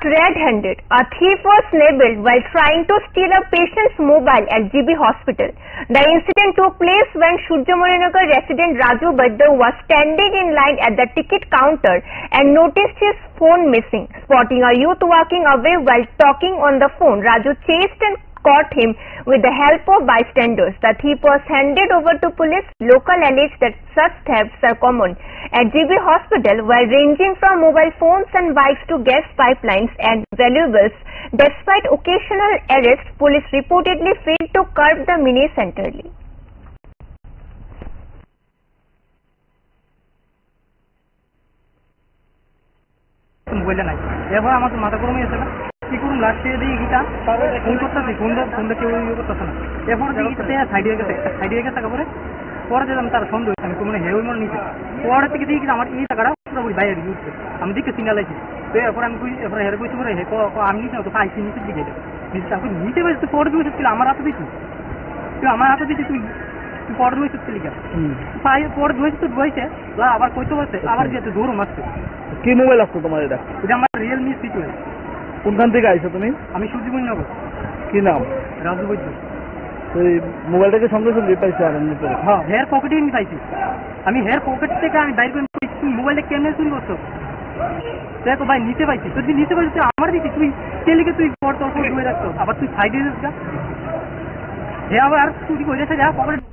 Caught red-handed, a thief was nabbed while trying to steal a patient's mobile at GB Hospital. The incident took place when Suryamoninagar resident Raju Badda was standing in line at the ticket counter and noticed his phone missing. Spotting a youth walking away while talking on the phone, Raju chased and caught him with the help of bystanders. The thief was handed over to police. Local allege that such thefts are common at GB Hospital, while ranging from mobile phones and bikes to gas pipelines and valuables. Despite occasional arrests, police reportedly failed to curb the menace entirely. কি করুন লাস্টে দিয়ে গিটা phone করতেছি ফোনটা কেউ ইয়ে করতেছে না এরপর দিকে সাইডে গেছে তারপরে পরে যেতাম তার সন্দেহ হয়েছে আমি তো মনে হেউই মনে নিচে পরে থেকে দিয়ে গিয়ে আমার এই টাকাটা পুরোপুরি বাইরে উঠছে আমি দিকে সিঙ্গাল আইছি তো এরপর আমি এরপরে হেরে বসে পরে আমি নিচে তো আইসি নিচের দিকে তারপর নিচে বসে তুই পরে বসে ছিল আমার হাতে দিচ্ছি তুই আমার হাতে দিচ্ছি তুই পরে বসে ছিল পরে বসে তুই বসে আবার কইতে বসে আবার যেতে দৌড় মারছে। কি মোবাইল আসতো তোমার? এটা আমার রিয়েলমি C12। কোনখান থেকে আইছো তুমি? আমি সূর্যমণিনগর। কি নাম? রাজু বৈদ্য। এই মোবাইলটাকে সঙ্গে সঙ্গে পাইছি আর এমনি করে? হ্যাঁ, হেয়ার পকেটে আমি পাইছি। আমি হেয়ার পকেট থেকে আমি বাইর করে তুই মোবাইলটা কেমনে চুরি করছো? দেখো ভাই নিচে পাইছি, তুই নিচে পাইছি তুই আমার দিকে তুই তেলিকে তুই পর তোর ধরে রাখতো আবার তুই সাইডে হে আবার চুরি করে যা পকেটে